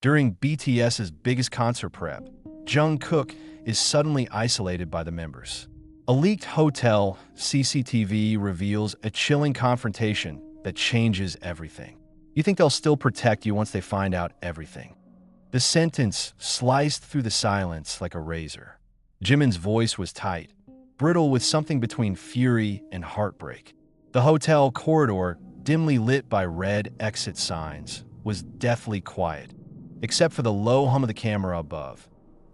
During BTS's biggest concert prep, Jungkook is suddenly isolated by the members. A leaked hotel CCTV reveals a chilling confrontation that changes everything. You think they'll still protect you once they find out everything. The sentence sliced through the silence like a razor. Jimin's voice was tight, brittle with something between fury and heartbreak. The hotel corridor, dimly lit by red exit signs, was deathly quiet, except for the low hum of the camera above.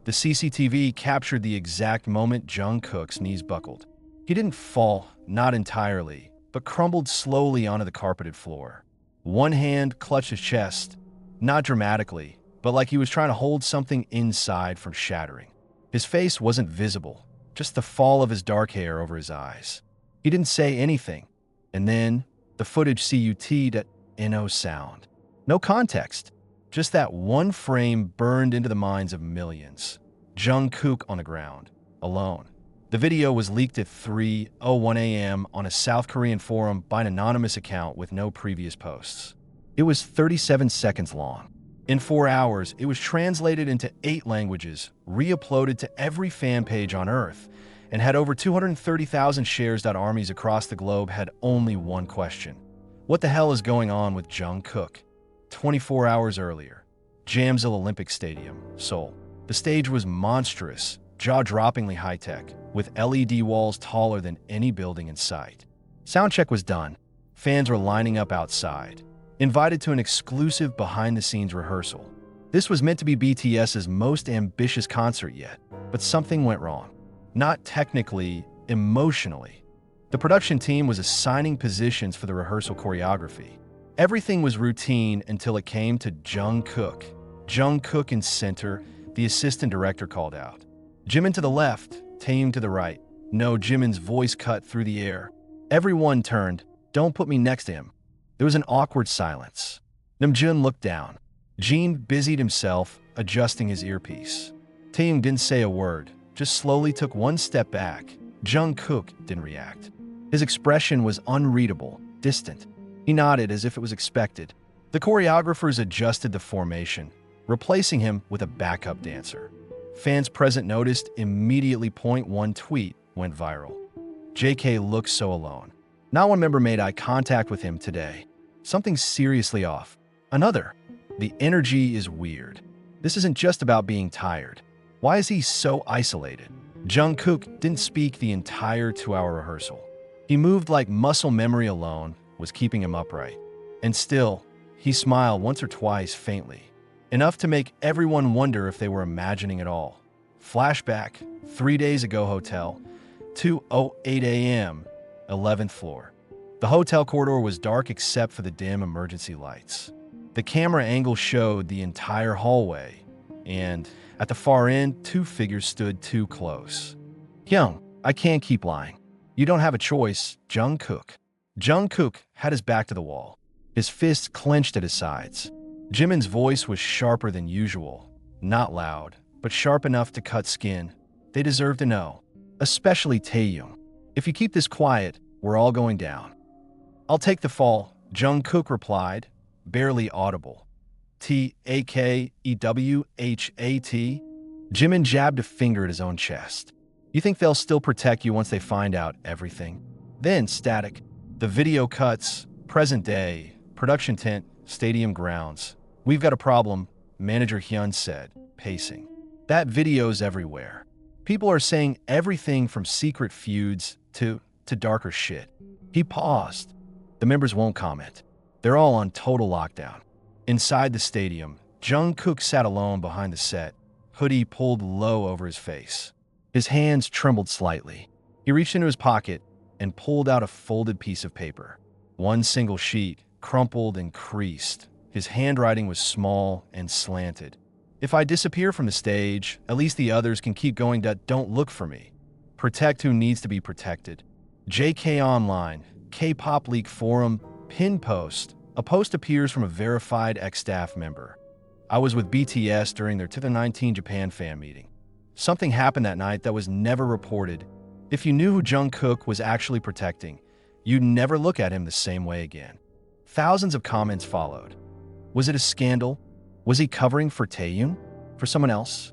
The CCTV captured the exact moment Jungkook's knees buckled. He didn't fall, not entirely, but crumbled slowly onto the carpeted floor. One hand clutched his chest, not dramatically, but like he was trying to hold something inside from shattering. His face wasn't visible, just the fall of his dark hair over his eyes. He didn't say anything, and then the footage CUT'd at no sound. No context, just that one frame burned into the minds of millions. Jungkook on the ground, alone. The video was leaked at 3:01 a.m. on a South Korean forum by an anonymous account with no previous posts. It was 37 seconds long. In 4 hours, it was translated into 8 languages, re-uploaded to every fan page on Earth, and had over 230,000 shares. Armies across the globe had only one question. What the hell is going on with Jungkook? 24 hours earlier, Jamsil Olympic Stadium, Seoul. The stage was monstrous, jaw-droppingly high-tech, with LED walls taller than any building in sight. Soundcheck was done. Fans were lining up outside, invited to an exclusive behind-the-scenes rehearsal. This was meant to be BTS's most ambitious concert yet, but something went wrong. Not technically, emotionally. The production team was assigning positions for the rehearsal choreography. Everything was routine until it came to Jungkook. Jungkook in center, the assistant director called out. Jimin to the left, Taehyung to the right. No, Jimin's voice cut through the air. Everyone turned. Don't put me next to him. There was an awkward silence. Namjoon looked down. Jin busied himself, adjusting his earpiece. Taehyung didn't say a word, just slowly took one step back. Jungkook didn't react. His expression was unreadable, distant. He nodded as if it was expected. The choreographers adjusted the formation, replacing him with a backup dancer. Fans present noticed immediately. One tweet went viral. JK looks so alone. Not one member made eye contact with him today. Something's seriously off. Another. The energy is weird. This isn't just about being tired. Why is he so isolated? Jungkook didn't speak the entire 2-hour rehearsal. He moved like muscle memory alone was keeping him upright. And still, he smiled once or twice faintly, enough to make everyone wonder if they were imagining it all. Flashback, 3 days ago hotel, 2:08 a.m., 11th floor. The hotel corridor was dark except for the dim emergency lights. The camera angle showed the entire hallway, and at the far end, 2 figures stood too close. Taehyung, I can't keep lying. You don't have a choice, Jungkook. Jungkook had his back to the wall, his fists clenched at his sides. Jimin's voice was sharper than usual, not loud, but sharp enough to cut skin. They deserve to know, especially Taehyung. If you keep this quiet, we're all going down. I'll take the fall, Jungkook replied, barely audible. Takeewhat? Jimin jabbed a finger at his own chest. You think they'll still protect you once they find out everything? Then, static. The video cuts, present day, production tent, stadium grounds. We've got a problem, manager Hyun said, pacing. That video's everywhere. People are saying everything from secret feuds to darker shit. He paused. The members won't comment. They're all on total lockdown. Inside the stadium, Jungkook sat alone behind the set, hoodie pulled low over his face. His hands trembled slightly. He reached into his pocket and pulled out a folded piece of paper. One single sheet, crumpled and creased. His handwriting was small and slanted. If I disappear from the stage, at least the others can keep going. Don't look for me. Protect who needs to be protected. JK Online, K-pop leak forum, pin post. A post appears from a verified ex-staff member. I was with BTS during their 2019 Japan fan meeting. Something happened that night that was never reported. If you knew who Jungkook was actually protecting, you'd never look at him the same way again. Thousands of comments followed. Was it a scandal? Was he covering for Taehyung? For someone else?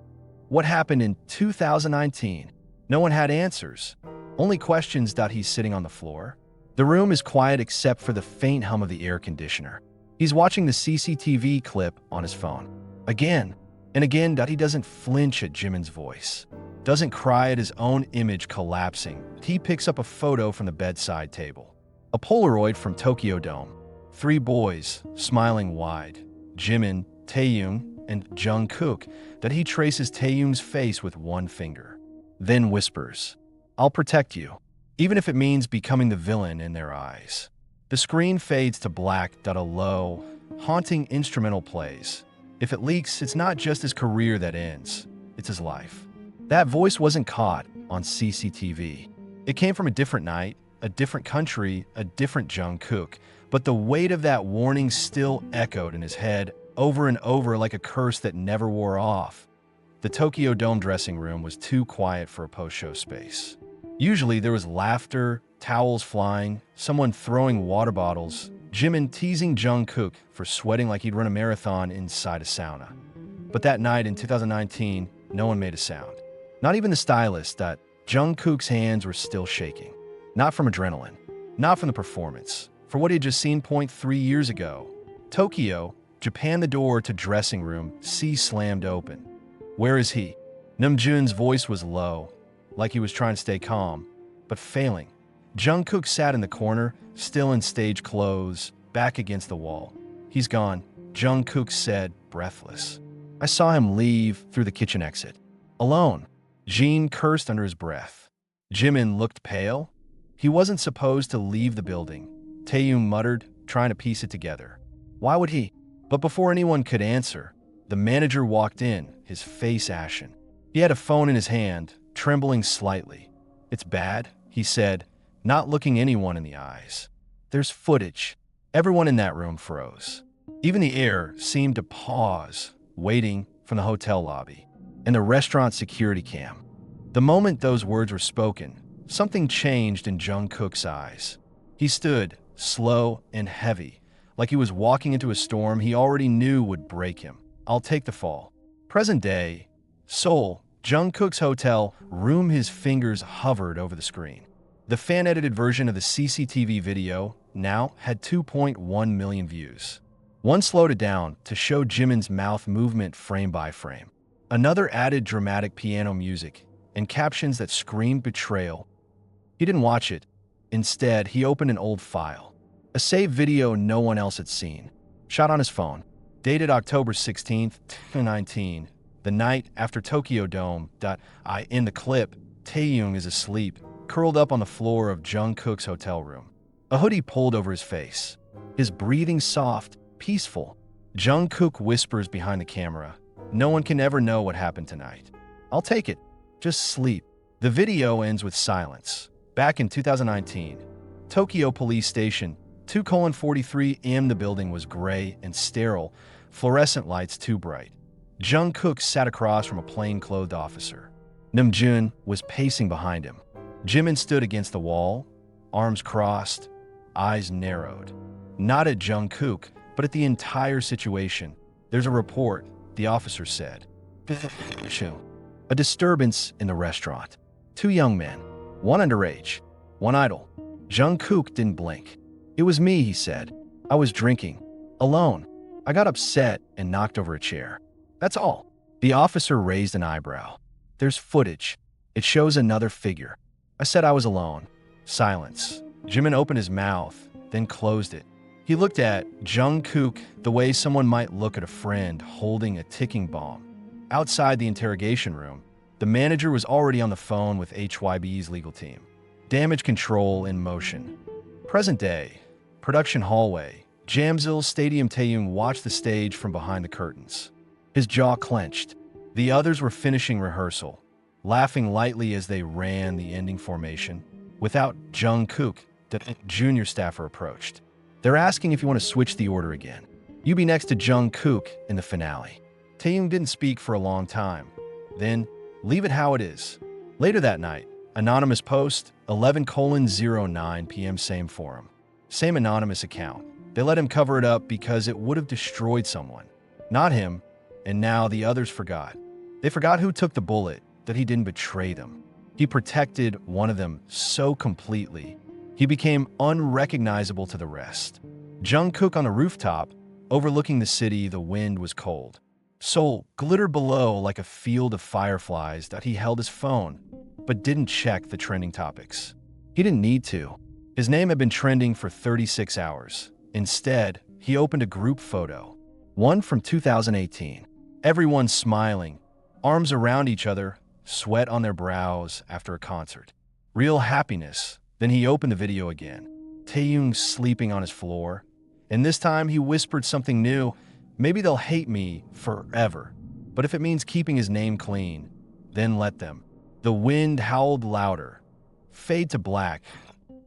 What happened in 2019? No one had answers. Only questions. He's sitting on the floor. The room is quiet except for the faint hum of the air conditioner. He's watching the CCTV clip on his phone. Again and again. He doesn't flinch at Jimin's voice. Doesn't cry at his own image collapsing. He picks up a photo from the bedside table. A Polaroid from Tokyo Dome. 3 boys, smiling wide. Jimin, Taehyung, and Jungkook. He traces Taehyung's face with one finger. Then whispers, "I'll protect you," even if it means becoming the villain in their eyes. The screen fades to black. A low, haunting instrumental plays. If it leaks, it's not just his career that ends, it's his life. That voice wasn't caught on CCTV. It came from a different night, a different country, a different Jungkook, but the weight of that warning still echoed in his head over and over like a curse that never wore off. The Tokyo Dome dressing room was too quiet for a post-show space. Usually there was laughter, towels flying, someone throwing water bottles, Jimin teasing Jungkook for sweating like he'd run a marathon inside a sauna. But that night in 2019, no one made a sound. Not even the stylist. Jungkook's hands were still shaking. Not from adrenaline, not from the performance, for what he had just seen 3 years ago. Tokyo, Japan. The door to dressing room C slammed open. "Where is he?" Namjoon's voice was low, like he was trying to stay calm, but failing. Jungkook sat in the corner, still in stage clothes, back against the wall. "He's gone," Jungkook said, breathless. "I saw him leave through the kitchen exit. Alone." Jin cursed under his breath. Jimin looked pale. He wasn't supposed to leave the building. Taehyung muttered, trying to piece it together. Why would he? But before anyone could answer, the manager walked in, his face ashen. He had a phone in his hand, trembling slightly. "It's bad," he said, not looking anyone in the eyes. "There's footage." Everyone in that room froze. Even the air seemed to pause, waiting from the hotel lobby and the restaurant security cam. The moment those words were spoken, something changed in Jungkook's eyes. He stood, slow and heavy, like he was walking into a storm he already knew would break him. "I'll take the fall." Present day, Seoul, Jungkook's hotel room. His fingers hovered over the screen. The fan-edited version of the CCTV video now had 2.1 million views. One slowed it down to show Jimin's mouth movement frame by frame. Another added dramatic piano music and captions that screamed betrayal. He didn't watch it. Instead, he opened an old file. A saved video no one else had seen. Shot on his phone. Dated October 16th, 2019. The night after Tokyo Dome. In the clip, Taehyung is asleep, curled up on the floor of Jungkook's hotel room. A hoodie pulled over his face. His breathing soft, peaceful. Jungkook whispers behind the camera, "No one can ever know what happened tonight. I'll take it. Just sleep." The video ends with silence. Back in 2019, Tokyo Police Station, 2:43 a.m. The building was gray and sterile, fluorescent lights too bright. Jungkook sat across from a plain-clothed officer. Namjoon was pacing behind him. Jimin stood against the wall, arms crossed, eyes narrowed. Not at Jungkook, but at the entire situation. "There's a report," the officer said. A disturbance in the restaurant. 2 young men, one underage, one idle. Jungkook didn't blink. "It was me," he said. "I was drinking. Alone. I got upset and knocked over a chair. That's all." The officer raised an eyebrow. "There's footage. It shows another figure." "I said I was alone." Silence. Jimin opened his mouth, then closed it. He looked at Jungkook the way someone might look at a friend holding a ticking bomb. Outside the interrogation room, the manager was already on the phone with HYB's legal team. Damage control in motion. Present day. Production hallway. Jamsil Stadium. Taehyung watched the stage from behind the curtains. His jaw clenched. The others were finishing rehearsal, laughing lightly as they ran the ending formation. Without Jungkook, the junior staffer approached. "They're asking if you want to switch the order again. You be next to Jungkook in the finale." Taehyung didn't speak for a long time. Then, "Leave it how it is." Later that night, anonymous post, 11:09 p.m. Same forum. Same anonymous account. They let him cover it up because it would have destroyed someone. Not him, And now the others forgot. They forgot who took the bullet, that he didn't betray them. He protected one of them so completely, he became unrecognizable to the rest. Jungkook on a rooftop, overlooking the city, the wind was cold. Seoul glittered below like a field of fireflies that he held his phone, but didn't check the trending topics. He didn't need to. His name had been trending for 36 hours. Instead, he opened a group photo, one from 2018. Everyone smiling, arms around each other, sweat on their brows after a concert. Real happiness. Then he opened the video again. Taehyung sleeping on his floor. And this time he whispered something new. Maybe they'll hate me forever. But if it means keeping his name clean, then let them. The wind howled louder. Fade to black.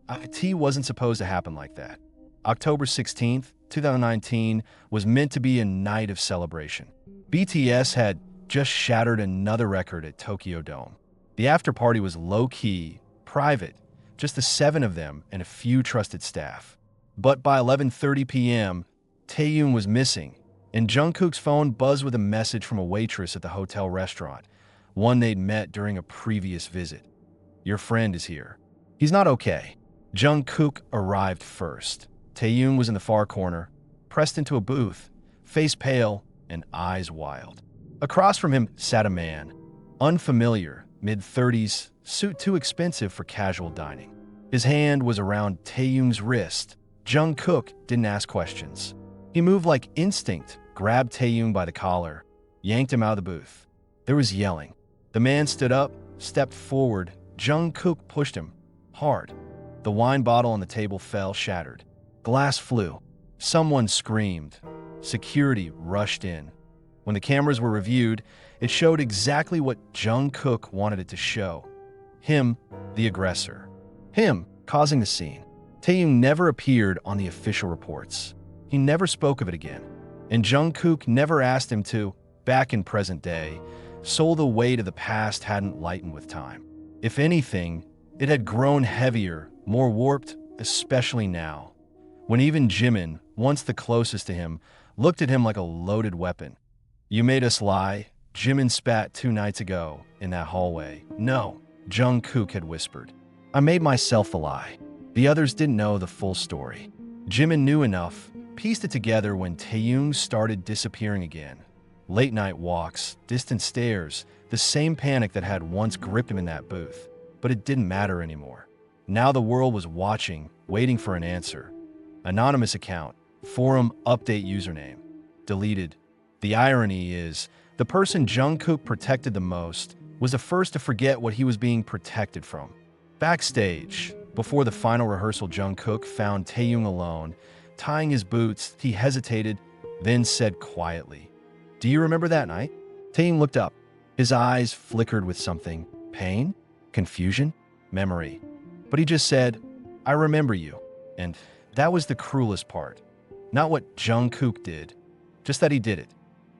It wasn't supposed to happen like that. October 16th, 2019 was meant to be a night of celebration. BTS had just shattered another record at Tokyo Dome. The after party was low-key, private, just the 7 of them and a few trusted staff. But by 11:30 p.m., Taehyung was missing, and Jungkook's phone buzzed with a message from a waitress at the hotel restaurant, one they'd met during a previous visit. "Your friend is here. He's not okay." Jungkook arrived first. Taehyung was in the far corner, pressed into a booth, face pale and eyes wild. Across from him sat a man, unfamiliar, mid-30s, suit too expensive for casual dining. His hand was around Taehyung's wrist. Jungkook didn't ask questions. He moved like instinct, grabbed Taehyung by the collar, yanked him out of the booth. There was yelling. The man stood up, stepped forward. Jungkook pushed him hard. The wine bottle on the table fell, shattered. Glass flew. Someone screamed. Security rushed in. When the cameras were reviewed, it showed exactly what Jungkook wanted it to show. Him, the aggressor. Him, causing the scene. Taehyung never appeared on the official reports. He never spoke of it again. And Jungkook never asked him to. Back in present day, Seoul, the weight of the past hadn't lightened with time. If anything, it had grown heavier, more warped, especially now, when even Jimin, once the closest to him, looked at him like a loaded weapon. "You made us lie," Jimin spat 2 nights ago in that hallway. "No," Jungkook had whispered. "I made myself a lie." The others didn't know the full story. Jimin knew enough, pieced it together when Taehyung started disappearing again. Late-night walks, distant stares, the same panic that had once gripped him in that booth. But it didn't matter anymore. Now the world was watching, waiting for an answer. Anonymous account, forum update username, deleted. The irony is, the person Jungkook protected the most was the first to forget what he was being protected from. Backstage, before the final rehearsal, Jungkook found Taehyung alone, tying his boots. He hesitated, then said quietly, "Do you remember that night?" Taehyung looked up. His eyes flickered with something. Pain? Confusion? Memory. But he just said, "I remember you." And that was the cruelest part. Not what Jungkook did, just that he did it.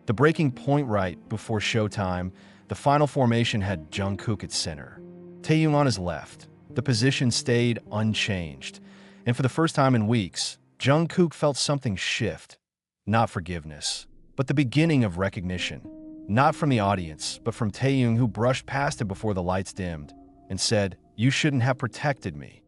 The breaking point right before showtime, the final formation had Jungkook at center. Taehyung on his left. The position stayed unchanged. And for the first time in weeks, Jungkook felt something shift. Not forgiveness, but the beginning of recognition. Not from the audience, but from Taehyung, who brushed past him before the lights dimmed and said, "You shouldn't have protected me."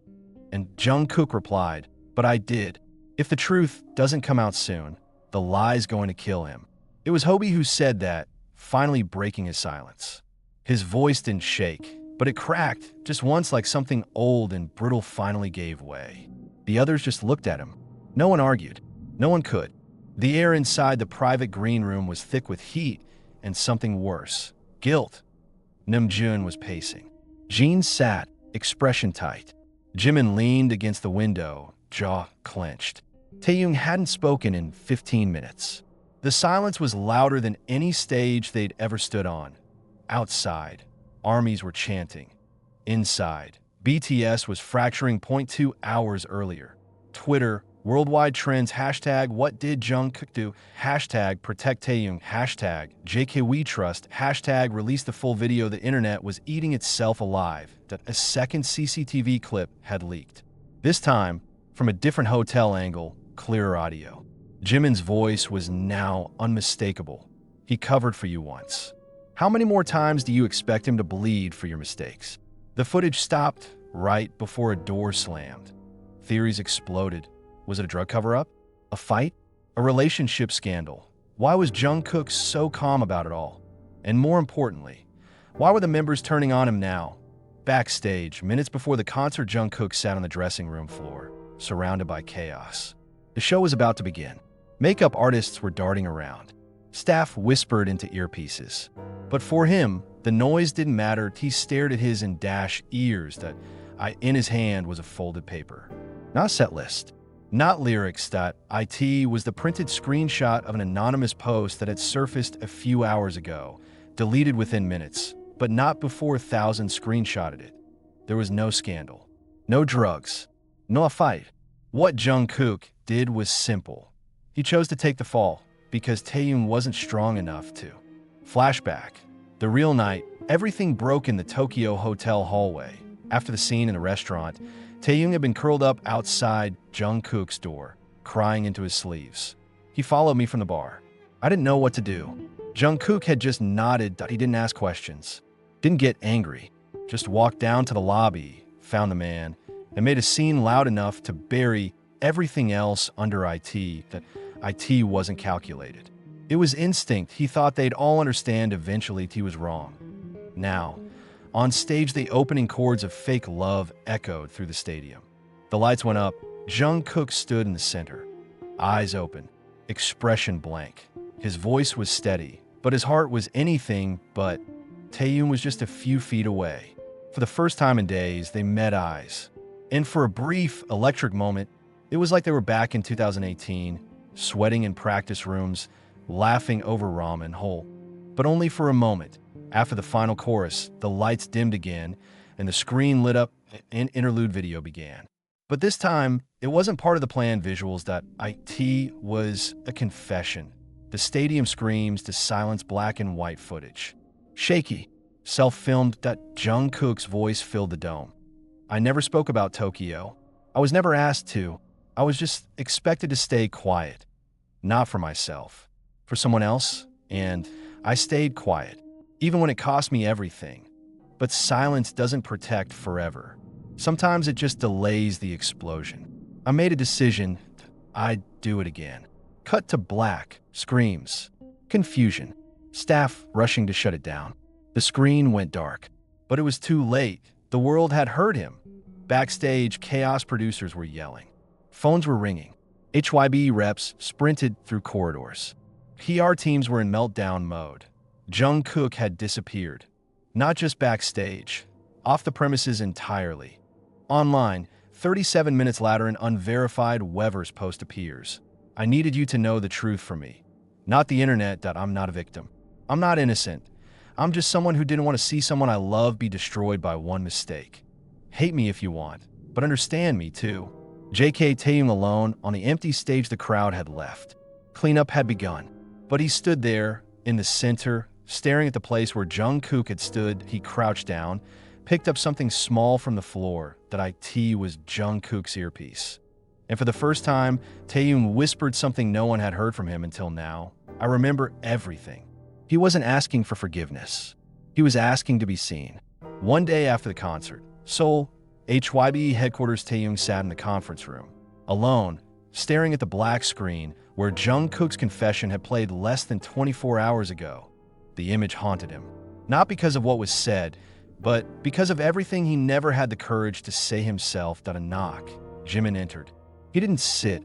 And Jungkook replied, "But I did. If the truth doesn't come out soon, the lie's going to kill him." It was Hobie who said that, finally breaking his silence. His voice didn't shake, but it cracked just once, like something old and brittle finally gave way. The others just looked at him. No one argued. No one could. The air inside the private green room was thick with heat and something worse, guilt. Namjoon was pacing. Jean sat, expression tight. Jimin leaned against the window, jaw clenched. Taehyung hadn't spoken in 15 minutes. The silence was louder than any stage they'd ever stood on. Outside, armies were chanting. Inside, BTS was fracturing 0.2 hours earlier. Twitter, worldwide trends, hashtag what did Jungkook do, hashtag protect Taehyung, hashtag JKWeTrust, hashtag release the full video. The internet was eating itself alive that a second CCTV clip had leaked. This time, from a different hotel angle, clearer audio. Jimin's voice was now unmistakable. He covered for you once. How many more times do you expect him to bleed for your mistakes? The footage stopped right before a door slammed. Theories exploded. Was it a drug cover-up? A fight? A relationship scandal? Why was Jungkook so calm about it all? And more importantly, why were the members turning on him now? Backstage, minutes before the concert, Jungkook sat on the dressing room floor, surrounded by chaos. The show was about to begin. Makeup artists were darting around. Staff whispered into earpieces. But for him, the noise didn't matter. He stared at his in-dash ears that in his hand was a folded paper. Not a set list. Not lyrics. It was the printed screenshot of an anonymous post that had surfaced a few hours ago, deleted within minutes, but not before thousands screenshotted it. There was no scandal, no drugs, no fight. What Jungkook did was simple. He chose to take the fall because Taehyung wasn't strong enough to. Flashback. The real night, everything broke in the Tokyo hotel hallway. After the scene in the restaurant, Taehyung had been curled up outside Jungkook's door, crying into his sleeves. He followed me from the bar. I didn't know what to do. Jungkook had just nodded. He didn't ask questions. Didn't get angry. Just walked down to the lobby, found the man, and made a scene loud enough to bury everything else under that IT wasn't calculated. It was instinct. He thought they'd all understand eventually. He was wrong. Now, on stage, the opening chords of Fake Love echoed through the stadium. The lights went up. Jungkook stood in the center, eyes open, expression blank. His voice was steady, but his heart was anything but. Taehyung was just a few feet away. For the first time in days, they met eyes. And for a brief, electric moment, it was like they were back in 2018, sweating in practice rooms, laughing over ramen hole. But only for a moment. After the final chorus, the lights dimmed again, and the screen lit up and interlude video began. But this time, it wasn't part of the planned visuals. It was a confession. The stadium screams to silence black and white footage. Shaky, self-filmed. Jungkook's voice filled the dome. I never spoke about Tokyo. I was never asked to. I was just expected to stay quiet. Not for myself, for someone else, and I stayed quiet, even when it cost me everything. But silence doesn't protect forever. Sometimes it just delays the explosion. I made a decision. I'd do it again. Cut to black, screams, confusion, staff rushing to shut it down. The screen went dark, but it was too late. The world had heard him. Backstage, chaos producers were yelling. Phones were ringing. HYB reps sprinted through corridors. PR teams were in meltdown mode. Jungkook had disappeared. Not just backstage, off the premises entirely. Online, 37 minutes later, an unverified Wever's post appears. I needed you to know the truth for me. Not the internet. I'm not a victim. I'm not innocent. I'm just someone who didn't want to see someone I love be destroyed by one mistake. Hate me if you want, but understand me too. JK Taehyung alone on the empty stage. The crowd had left. Cleanup had begun. But he stood there, in the center, staring at the place where Jungkook had stood. He crouched down, picked up something small from the floor. It was Jungkook's earpiece. And for the first time, Taehyung whispered something no one had heard from him until now. I remember everything. He wasn't asking for forgiveness. He was asking to be seen. One day after the concert, Seoul, HYB headquarters, Taehyung sat in the conference room, alone, staring at the black screen where Jungkook's confession had played less than 24 hours ago. The image haunted him, not because of what was said, but because of everything he never had the courage to say himself. A knock. Jimin entered. He didn't sit.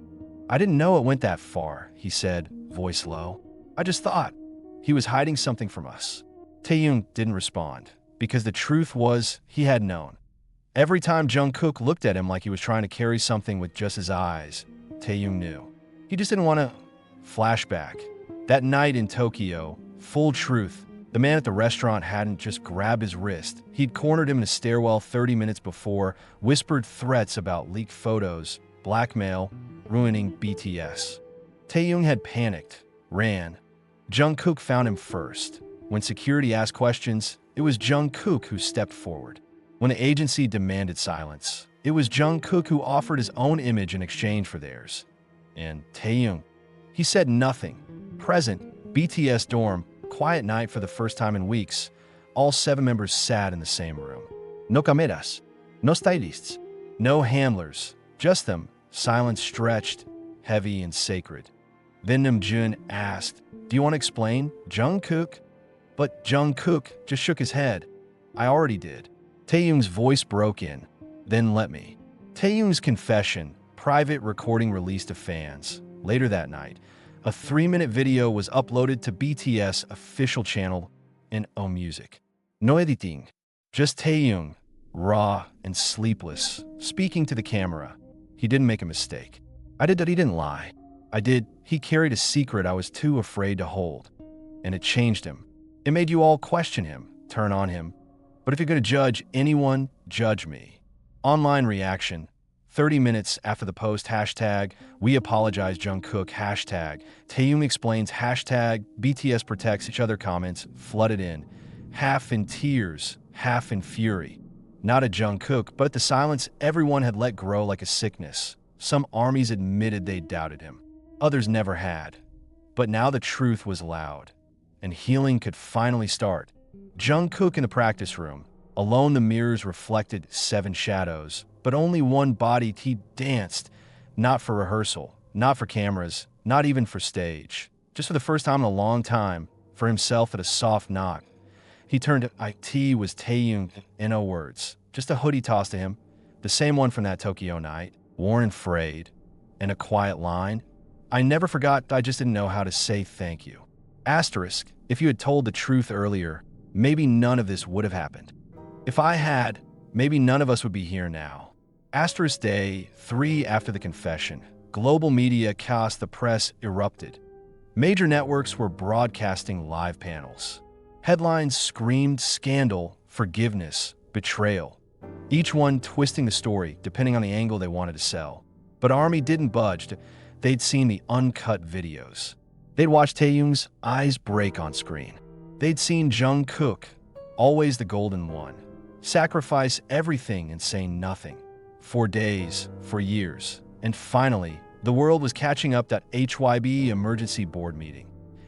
I didn't know it went that far, he said, voice low. I just thought he was hiding something from us. Taehyung didn't respond, because the truth was he had known. Every time Jungkook looked at him like he was trying to carry something with just his eyes, Taehyung knew. He just didn't want to. Flashback. That night in Tokyo, full truth. The man at the restaurant hadn't just grabbed his wrist. He'd cornered him in a stairwell 30 minutes before, whispered threats about leaked photos, blackmail, ruining BTS. Taehyung had panicked, ran. Jungkook found him first. When security asked questions, it was Jungkook who stepped forward. When the agency demanded silence, it was Jungkook who offered his own image in exchange for theirs. And Taehyung, he said nothing. Present, BTS dorm, quiet night for the first time in weeks. All 7 members sat in the same room. No cameras, no stylists, no handlers, just them, silence stretched, heavy and sacred. Then Namjoon asked, "Do you want to explain, Jungkook?" But Jungkook just shook his head. "I already did." Taehyung's voice broke in. "Then let me." Taehyung's confession, private recording released to fans. Later that night, a 3-minute video was uploaded to BTS official channel in Music. No editing, just Taehyung, raw and sleepless, speaking to the camera. He didn't make a mistake. I did that, he didn't lie. He carried a secret I was too afraid to hold. And it changed him. It made you all question him, turn on him. But if you're going to judge anyone, judge me. Online reaction. 30 minutes after the post, hashtag, we apologize Jungkook, hashtag, Taehyung explains, hashtag, BTS protects each other comments, flooded in. Half in tears, half in fury. Not at Jungkook, but at the silence everyone had let grow like a sickness. Some armies admitted they doubted him. Others never had. But now the truth was loud, and healing could finally start. Jungkook in the practice room. Alone the mirrors reflected 7 shadows, but only one body. He danced, not for rehearsal, not for cameras, not even for stage. Just for the first time in a long time, for himself at a soft knock. He turned to IT was Taehyung in no words. Just a hoodie tossed to him, the same one from that Tokyo night, worn and frayed, and a quiet line. "I never forgot, I just didn't know how to say thank you." Asterisk, if you had told the truth earlier, maybe none of this would have happened. If I had, maybe none of us would be here now. Asterisk day 3 after the confession. Global media chaos, the press erupted. Major networks were broadcasting live panels. Headlines screamed scandal, forgiveness, betrayal. Each one twisting the story, depending on the angle they wanted to sell. But ARMY didn't budge. They'd seen the uncut videos. They'd watched Taehyung's eyes break on screen. They'd seen Jungkook, always the golden one, sacrifice everything and say nothing. For days, for years. And finally, the world was catching up. That HYB emergency board meeting.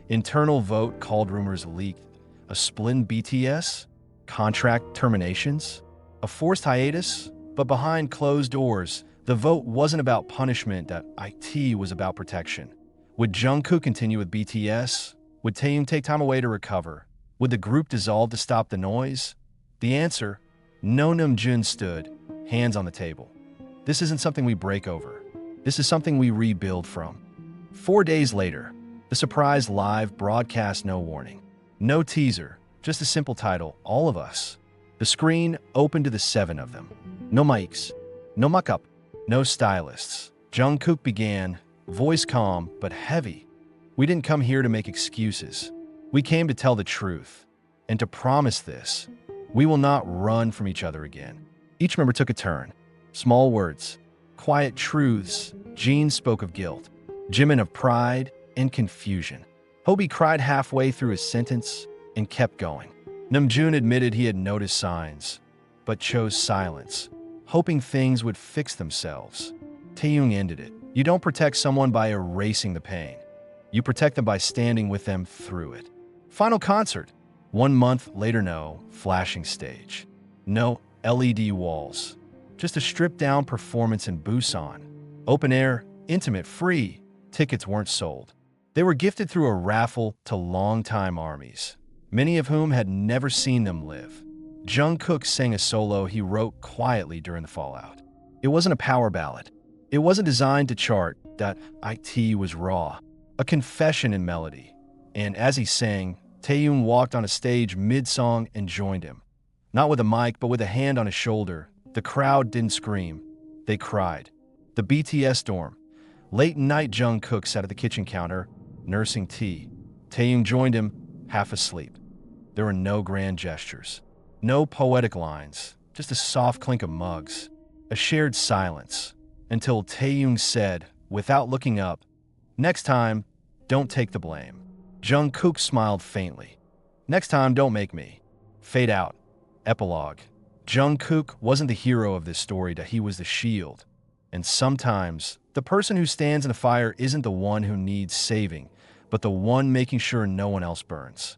Internal vote called, rumors leaked. A split BTS? Contract terminations? A forced hiatus? But behind closed doors, the vote wasn't about punishment. That IT was about protection. Would Jungkook continue with BTS? Would Taehyung take time away to recover? Would the group dissolve to stop the noise? The answer? No. Namjoon stood, hands on the table. This isn't something we break over. This is something we rebuild from. 4 days later, the surprise live broadcast, no warning. No teaser, just a simple title, All of Us. The screen opened to the 7 of them. No mics, no muck-up, no stylists. Jungkook began, voice calm but heavy. "We didn't come here to make excuses. We came to tell the truth, and to promise this. We will not run from each other again." Each member took a turn. Small words, quiet truths. Jin spoke of guilt, Jimin of pride and confusion. Hobi cried halfway through his sentence and kept going. Namjoon admitted he had noticed signs, but chose silence, hoping things would fix themselves. Taehyung ended it. You don't protect someone by erasing the pain. You protect them by standing with them through it. Final concert. 1 month later, no flashing stage. No LED walls. Just a stripped-down performance in Busan. Open air, intimate, free. Tickets weren't sold. They were gifted through a raffle to longtime armies, many of whom had never seen them live. Jungkook sang a solo he wrote quietly during the fallout. It wasn't a power ballad. It wasn't designed to chart. That IT was raw, a confession in melody. And as he sang, Taehyung walked on a stage mid-song and joined him. Not with a mic, but with a hand on his shoulder. The crowd didn't scream. They cried. The BTS dorm. Late night, Jungkook sat at the kitchen counter, nursing tea. Taehyung joined him, half asleep. There were no grand gestures. No poetic lines. Just a soft clink of mugs. A shared silence. Until Taehyung said, without looking up, "Next time, don't take the blame." Jungkook smiled faintly. "Next time, don't make me." Fade out. Epilogue. Jungkook wasn't the hero of this story, he was the shield. And sometimes, the person who stands in the fire isn't the one who needs saving, but the one making sure no one else burns.